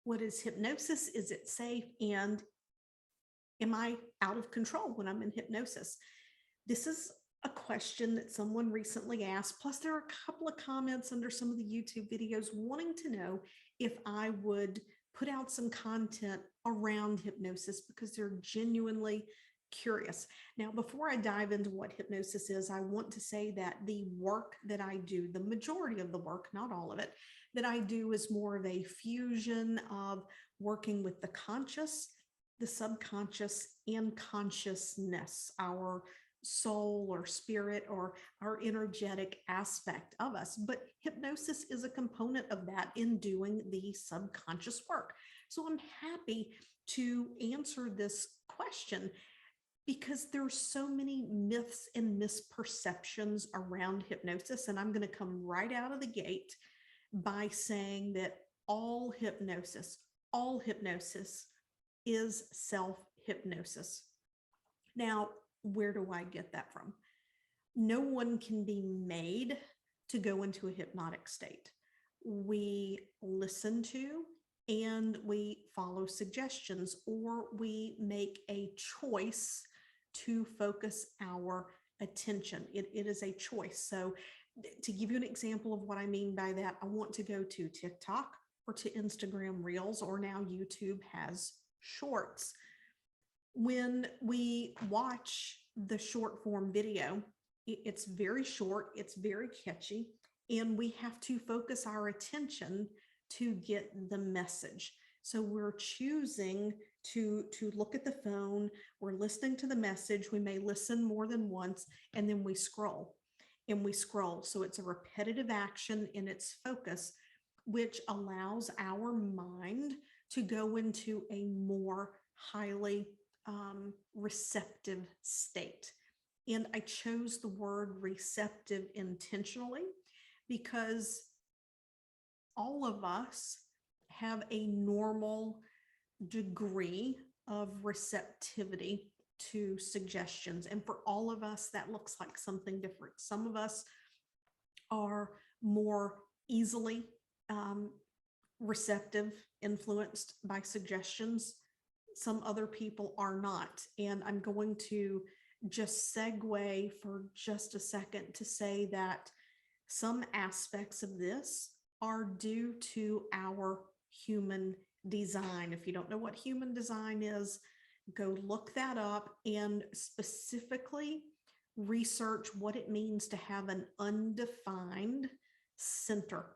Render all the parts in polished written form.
What is hypnosis? Is it safe? And am I out of control when I'm in hypnosis? This is a question that someone recently asked. Plus, there are a couple of comments under some of the YouTube videos wanting to know if I would put out some content around hypnosis because they're genuinely curious. Now, before I dive into what hypnosis is, I want to say that the work that I do, the majority of the work, not all of it, that I do is more of a fusion of working with the conscious, the subconscious, and consciousness, our soul or spirit or our energetic aspect of us. But hypnosis is a component of that in doing the subconscious work. So I'm happy to answer this question because there's so many myths and misperceptions around hypnosis. And I'm going to come right out of the gate by saying that all hypnosis is self-hypnosis. Now, where do I get that from? No one can be made to go into a hypnotic state. We listen to and we follow suggestions, or we make a choice to focus our attention. It is a choice. So to give you an example of what I mean by that, I want to go to TikTok or to Instagram Reels, or now YouTube has Shorts. When we watch the short form video, it's very short, it's very catchy, and we have to focus our attention to get the message. So we're choosing to look at the phone, we're listening to the message, we may listen more than once, and then we scroll and we scroll. So it's a repetitive action in its focus, which allows our mind to go into a more highly receptive state. And I chose the word receptive intentionally because all of us have a normal degree of receptivity to suggestions. And for all of us, that looks like something different. Some of us are more easily receptive, influenced by suggestions. Some other people are not. And I'm going to just segue for just a second to say that some aspects of this are due to our human design. If you don't know what human design is, go look that up and specifically research what it means to have an undefined center.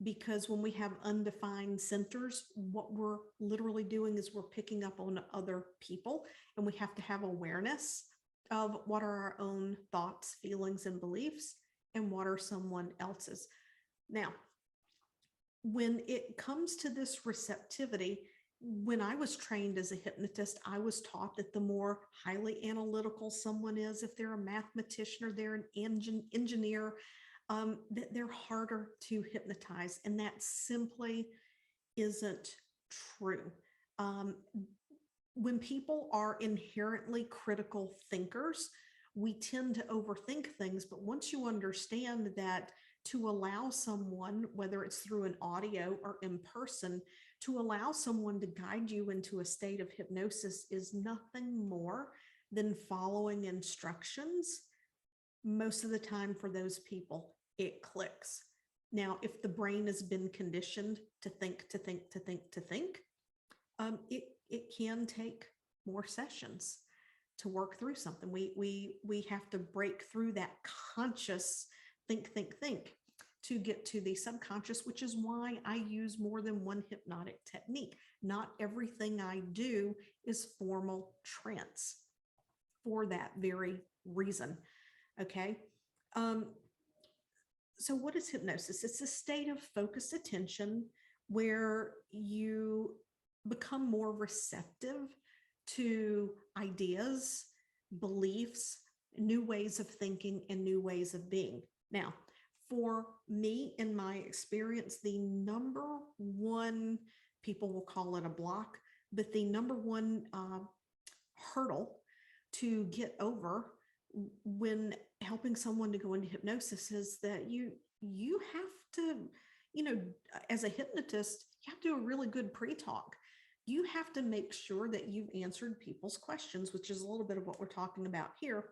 Because when we have undefined centers, what we're literally doing is we're picking up on other people, and we have to have awareness of what are our own thoughts, feelings, and beliefs, and what are someone else's. Now, when it comes to this receptivity, when I was trained as a hypnotist, I was taught that the more highly analytical someone is, if they're a mathematician or they're an engineer, that they're harder to hypnotize. And that simply isn't true. When people are inherently critical thinkers, we tend to overthink things. But once you understand that to allow someone, whether it's through an audio or in person, to allow someone to guide you into a state of hypnosis is nothing more than following instructions. Most of the time for those people, it clicks. Now, if the brain has been conditioned to think, it can take more sessions to work through something. We have to break through that conscious think to get to the subconscious, which is why I use more than one hypnotic technique. Not everything I do is formal trance for that very reason. Okay. So what is hypnosis? It's a state of focused attention where you become more receptive to ideas, beliefs, new ways of thinking, and new ways of being. Now, for me, in my experience, the number one, people will call it a block, but the number one hurdle to get over when helping someone to go into hypnosis is that you have to, as a hypnotist, you have to do a really good pre-talk. You have to make sure that you've answered people's questions, which is a little bit of what we're talking about here.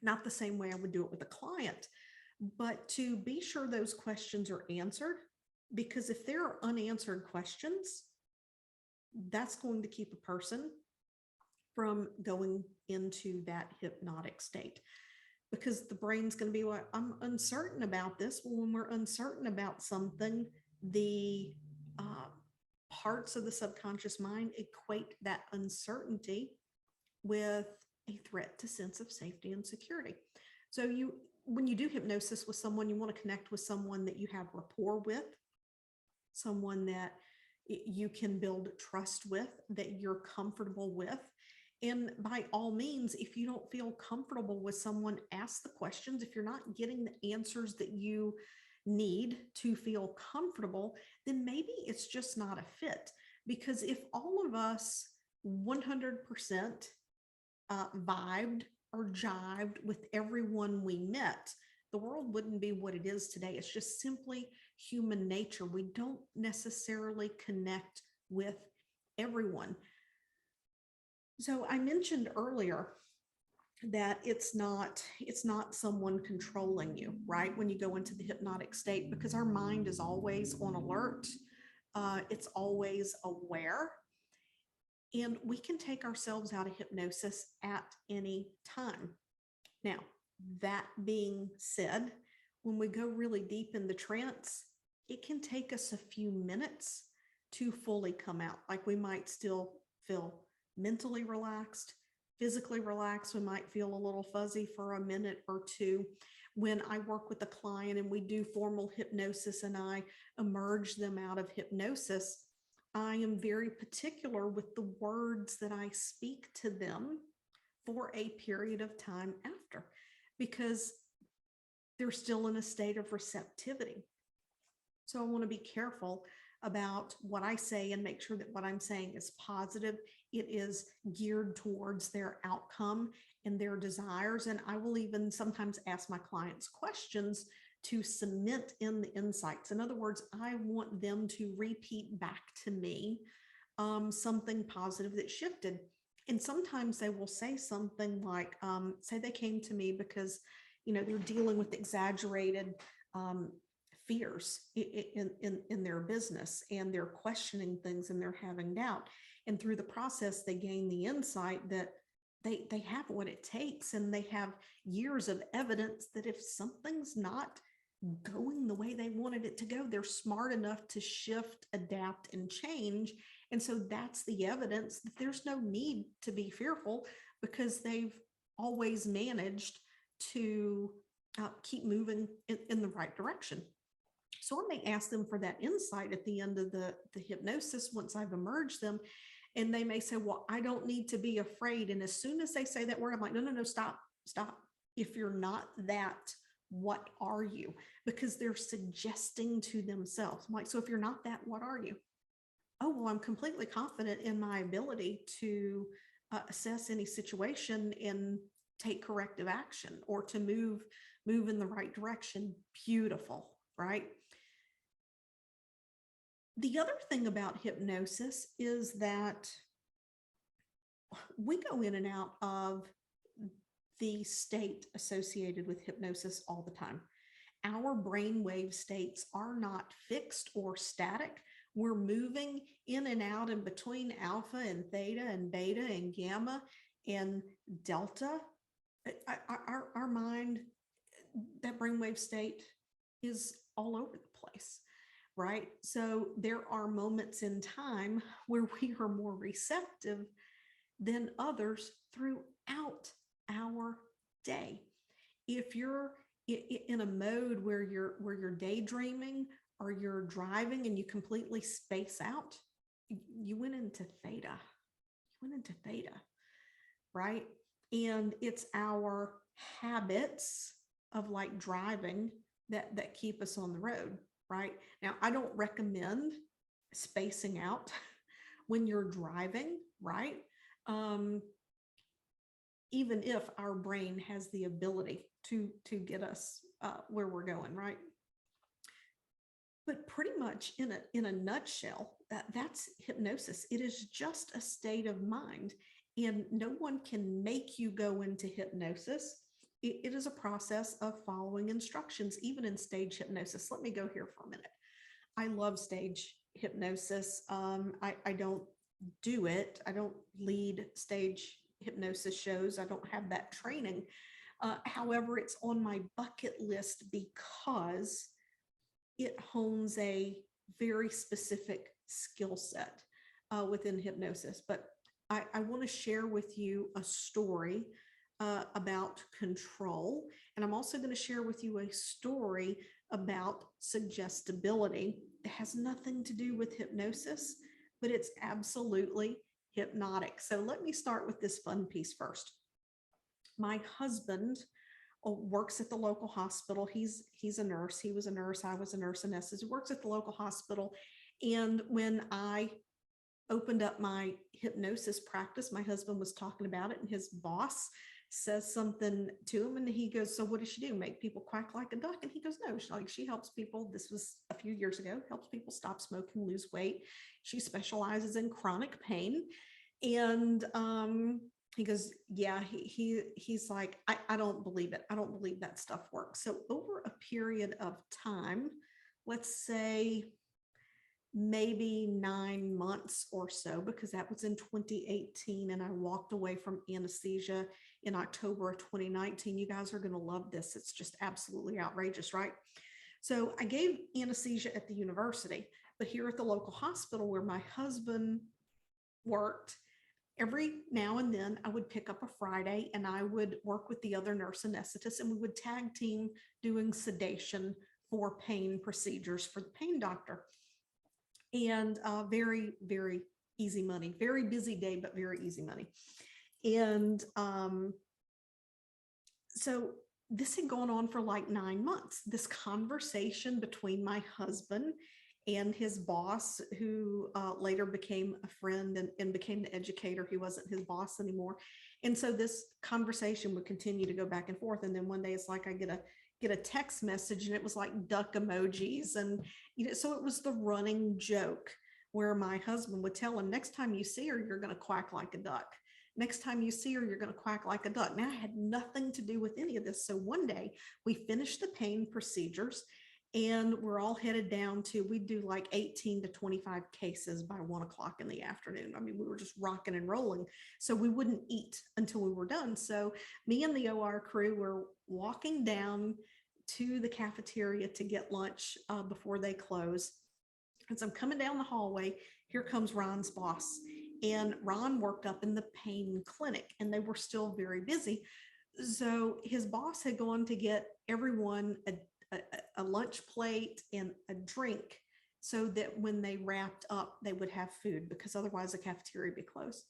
Not the same way I would do it with a client, but to be sure those questions are answered, because if there are unanswered questions, that's going to keep a person from going into that hypnotic state, because the brain's going to be like, I'm uncertain about this. Well, when we're uncertain about something, the parts of the subconscious mind equate that uncertainty with a threat to sense of safety and security. So when you do hypnosis with someone, you want to connect with someone that you have rapport with, someone that you can build trust with, that you're comfortable with. And by all means, if you don't feel comfortable with someone, ask the questions. If you're not getting the answers that you need to feel comfortable, then maybe it's just not a fit. Because if all of us 100% vibed or jived with everyone we met, the world wouldn't be what it is today. It's just simply human nature. We don't necessarily connect with everyone. So I mentioned earlier that it's not someone controlling you, right? When you go into the hypnotic state, because our mind is always on alert. It's always aware. And we can take ourselves out of hypnosis at any time. Now, that being said, when we go really deep in the trance, it can take us a few minutes to fully come out. Like, we might still feel mentally relaxed, physically relaxed. We might feel a little fuzzy for a minute or two. When I work with a client and we do formal hypnosis and I emerge them out of hypnosis, I am very particular with the words that I speak to them for a period of time after, because they're still in a state of receptivity. So I want to be careful about what I say and make sure that what I'm saying is positive. It is geared towards their outcome and their desires. And I will even sometimes ask my clients questions to cement in the insights. In other words, I want them to repeat back to me something positive that shifted. And sometimes they will say something like, say they came to me because, they're dealing with exaggerated fears in their business, and they're questioning things and they're having doubt. And through the process, they gain the insight that they have what it takes, and they have years of evidence that if something's not going the way they wanted it to go, they're smart enough to shift, adapt, and change. And so that's the evidence that there's no need to be fearful, because they've always managed to keep moving in the right direction. So I may ask them for that insight at the end of the hypnosis once I've emerged them. And they may say, well, I don't need to be afraid. And as soon as they say that word, I'm like, no, stop. If you're not that, what are you? Because they're suggesting to themselves. I'm like, so if you're not that, what are you? Oh, well, I'm completely confident in my ability to assess any situation and take corrective action, or to move in the right direction. Beautiful, right? The other thing about hypnosis is that we go in and out of the state associated with hypnosis all the time. Our brainwave states are not fixed or static. We're moving in and out in between alpha and theta and beta and gamma and delta. Our mind, that brainwave state is all over the place, right? So there are moments in time where we are more receptive than others throughout our day. If you're in a mode where you're daydreaming or you're driving and you completely space out, you went into theta. Right? And it's our habits of like driving that keep us on the road, right? Now, I don't recommend spacing out when you're driving, right? Even if our brain has the ability to get us where we're going, right? But pretty much in a nutshell, that's hypnosis. It is just a state of mind, and no one can make you go into hypnosis. It is a process of following instructions, even in stage hypnosis. Let me go here for a minute. I love stage hypnosis. I don't do it. I don't lead stage hypnosis shows. I don't have that training. However, it's on my bucket list because it hones a very specific skill set within hypnosis. But I want to share with you a story about control. And I'm also going to share with you a story about suggestibility. It has nothing to do with hypnosis, but it's absolutely hypnotic. So let me start with this fun piece first. My husband works at the local hospital. He's a nurse. He was a nurse. I was a nurse anesthetist. He works at the local hospital. And when I opened up my hypnosis practice, my husband was talking about it, and his boss says something to him, and he goes, "So what does she do? Make people quack like a duck?" And he goes, "No, she helps people." This was a few years ago. Helps people stop smoking, lose weight. She specializes in chronic pain. And he goes, "Yeah." He's like, I don't believe it. I don't believe that stuff works. So over a period of time, let's say maybe 9 months or so, because that was in 2018, and I walked away from anesthesia in October of 2019. You guys are going to love this. It's just absolutely outrageous, right? So I gave anesthesia at the university, but here at the local hospital where my husband worked, every now and then I would pick up a Friday and I would work with the other nurse anesthetists, and we would tag team doing sedation for pain procedures for the pain doctor. And very, very easy money. Very busy day, but very easy money. And so this had gone on for like 9 months. This conversation between my husband and his boss, who later became a friend and became the educator. He wasn't his boss anymore. And so this conversation would continue to go back and forth. And then one day it's like I get a text message, and it was like duck emojis. And so it was the running joke where my husband would tell him, "Next time you see her, you're going to quack like a duck. Next time you see her, you're going to quack like a duck." Now I had nothing to do with any of this. So one day we finished the pain procedures, and we're all headed down to, we do like 18 to 25 cases by 1 o'clock in the afternoon. I mean, we were just rocking and rolling. So we wouldn't eat until we were done. So me and the OR crew were walking down to the cafeteria to get lunch before they close. As I'm coming down the hallway, here comes Ron's boss. And Ron worked up in the pain clinic, and they were still very busy. So his boss had gone to get everyone a lunch plate and a drink, so that when they wrapped up, they would have food, because otherwise the cafeteria would be closed.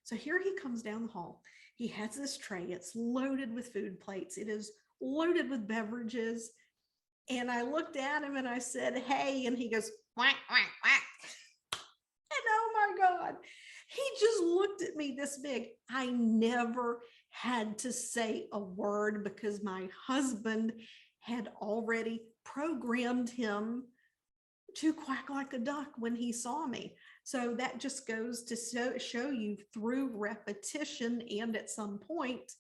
So here he comes down the hall. He has this tray. It's loaded with food plates. It is loaded with beverages. And I looked at him and I said, "Hey," and he goes, "Quack, quack, quack." And oh my God, he just looked at me this big. I never had to say a word because my husband had already programmed him to quack like a duck when he saw me. So that just goes to show you, through repetition, and at some point,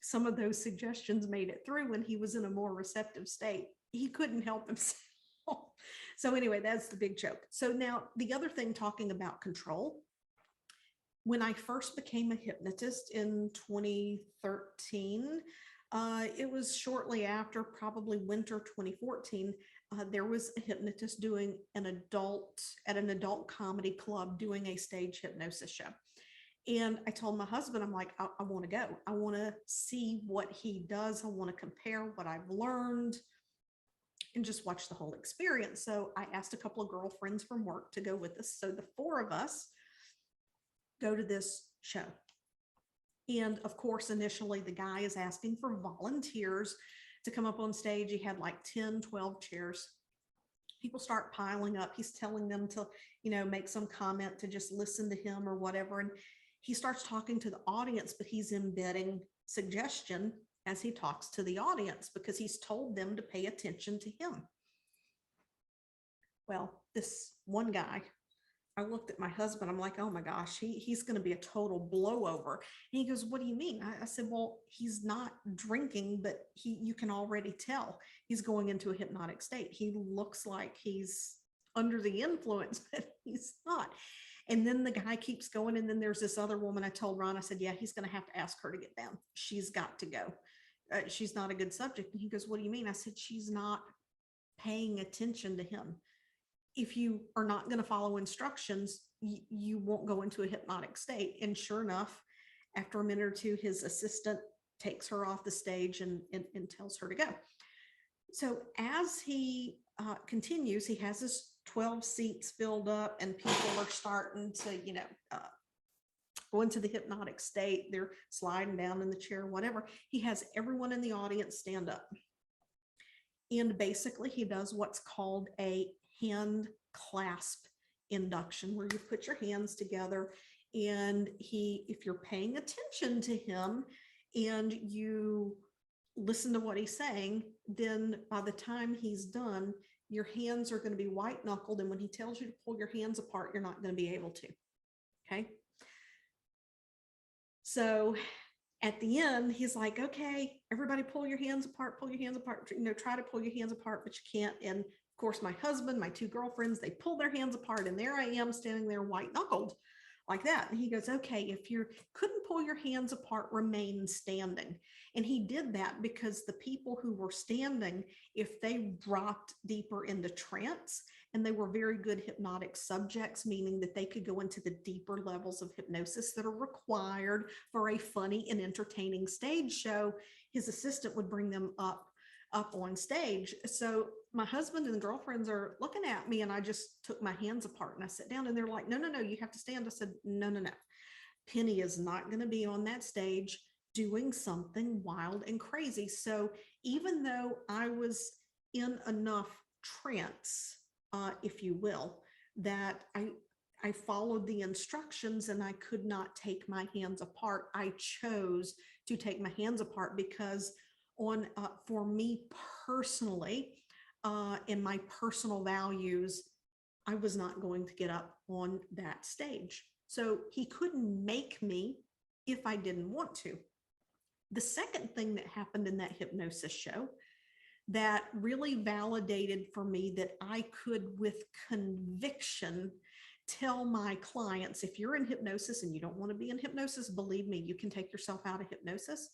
some of those suggestions made it through when he was in a more receptive state. He couldn't help himself. So anyway, that's the big joke. So now the other thing, talking about control, when I first became a hypnotist in 2013, it was shortly after, probably winter 2014, there was a hypnotist doing an adult comedy club, doing a stage hypnosis show. And I told my husband, I'm like, I want to go. I want to see what he does. I want to compare what I've learned and just watch the whole experience. So I asked a couple of girlfriends from work to go with us. So the four of us go to this show. And of course, initially the guy is asking for volunteers to come up on stage. He had like 10, 12 chairs. People start piling up. He's telling them to, make some comment, to just listen to him or whatever. And he starts talking to the audience, but he's embedding suggestion as he talks to the audience, because he's told them to pay attention to him. Well, this one guy, I looked at my husband. I'm like, oh my gosh, he's going to be a total blowover. And he goes, what do you mean? I said, well, he's not drinking, but you can already tell he's going into a hypnotic state. He looks like he's under the influence, but he's not. And then the guy keeps going. And then there's this other woman. I told Ron, I said, yeah, he's going to have to ask her to get down. She's got to go. She's not a good subject. And he goes, what do you mean? I said, she's not paying attention to him. If you are not going to follow instructions, you won't go into a hypnotic state. And sure enough, after a minute or two, his assistant takes her off the stage and tells her to go. So as he continues, he has his 12 seats filled up and people are starting to, go into the hypnotic state. They're sliding down in the chair, whatever. He has everyone in the audience stand up. And basically he does what's called a hand clasp induction, where you put your hands together, and if you're paying attention to him and you listen to what he's saying, then by the time he's done, your hands are going to be white knuckled. And when he tells you to pull your hands apart, you're not going to be able to. Okay. So at the end, he's like, okay, everybody pull your hands apart, try to pull your hands apart, but you can't. And of course, my husband, my two girlfriends, they pull their hands apart, and there I am standing there white knuckled like that. And he goes, okay, if you couldn't pull your hands apart, remain standing. And he did that because the people who were standing, if they dropped deeper into trance, and they were very good hypnotic subjects, meaning that they could go into the deeper levels of hypnosis that are required for a funny and entertaining stage show, his assistant would bring them up on stage. So my husband and the girlfriends are looking at me, and I just took my hands apart and I sat down, and they're like, no, you have to stand. I said, no. Penny is not going to be on that stage doing something wild and crazy. So even though I was in enough trance, if you will, that I followed the instructions and I could not take my hands apart, I chose to take my hands apart because for me personally, in my personal values, I was not going to get up on that stage. So he couldn't make me if I didn't want to. The second thing that happened in that hypnosis show that really validated for me that I could, with conviction, tell my clients, if you're in hypnosis and you don't want to be in hypnosis, believe me, you can take yourself out of hypnosis.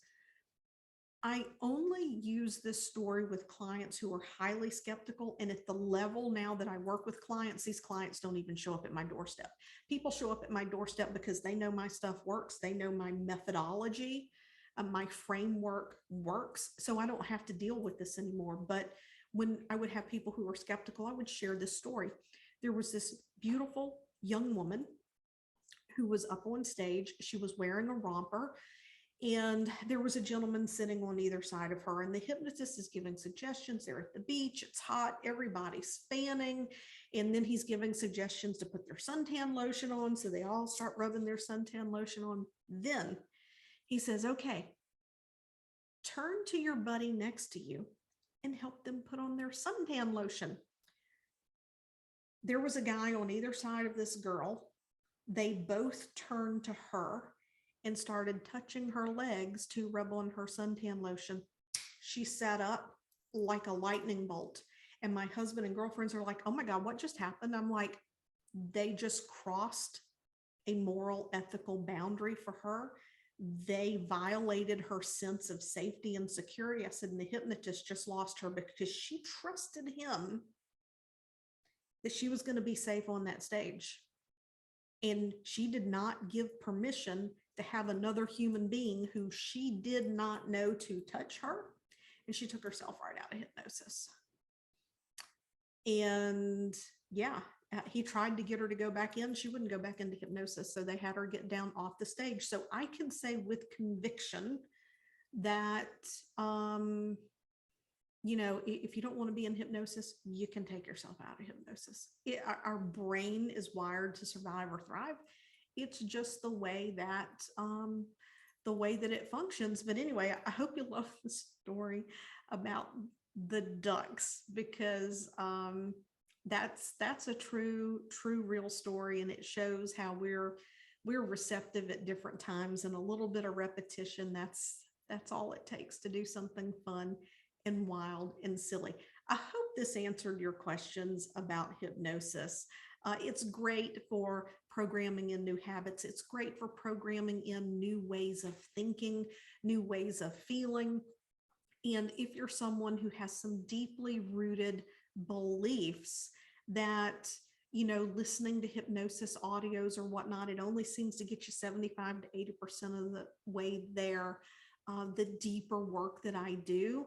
I only use this story with clients who are highly skeptical. And at the level now that I work with clients, these clients don't even show up at my doorstep. People show up at my doorstep because they know my stuff works. They know my methodology, my framework works. So I don't have to deal with this anymore. But when I would have people who were skeptical, I would share this story. There was this beautiful young woman who was up on stage. She was wearing a romper. And there was a gentleman sitting on either side of her, and the hypnotist is giving suggestions. They're at the beach, it's hot, everybody's fanning. And then he's giving suggestions to put their suntan lotion on. So they all start rubbing their suntan lotion on. Then he says, okay, turn to your buddy next to you and help them put on their suntan lotion. There was a guy on either side of this girl. They both turned to her and started touching her legs to rub on her suntan lotion. She sat up like a lightning bolt. And my husband and girlfriends are like, oh my God, what just happened? I'm like, they just crossed a moral, ethical boundary for her. They violated her sense of safety and security. I said, and the hypnotist just lost her because she trusted him that she was going to be safe on that stage. And she did not give permission to have another human being who she did not know to touch her. And she took herself right out of hypnosis. And yeah, he tried to get her to go back in. She wouldn't go back into hypnosis. So they had her get down off the stage. So I can say with conviction that, if you don't want to be in hypnosis, you can take yourself out of hypnosis. Our brain is wired to survive or thrive. It's just the way that it functions. But anyway, I hope you love the story about the ducks, because That's a true real story, and it shows how we're receptive at different times, and a little bit of repetition, that's all it takes to do something fun and wild and silly. I hope this answered your questions about hypnosis. It's great for programming in new habits. It's great for programming in new ways of thinking, new ways of feeling. And if you're someone who has some deeply rooted beliefs that, listening to hypnosis audios or whatnot, it only seems to get you 75 to 80% of the way there. The deeper work that I do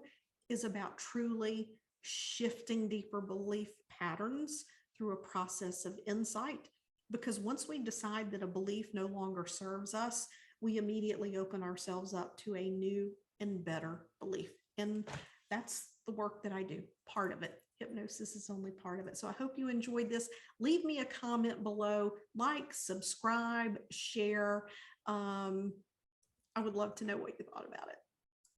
is about truly shifting deeper belief patterns through a process of insight. Because once we decide that a belief no longer serves us, we immediately open ourselves up to a new and better belief. And that's the work that I do, part of it. Hypnosis is only part of it. So I hope you enjoyed this. Leave me a comment below, like, subscribe, share. I would love to know what you thought about it.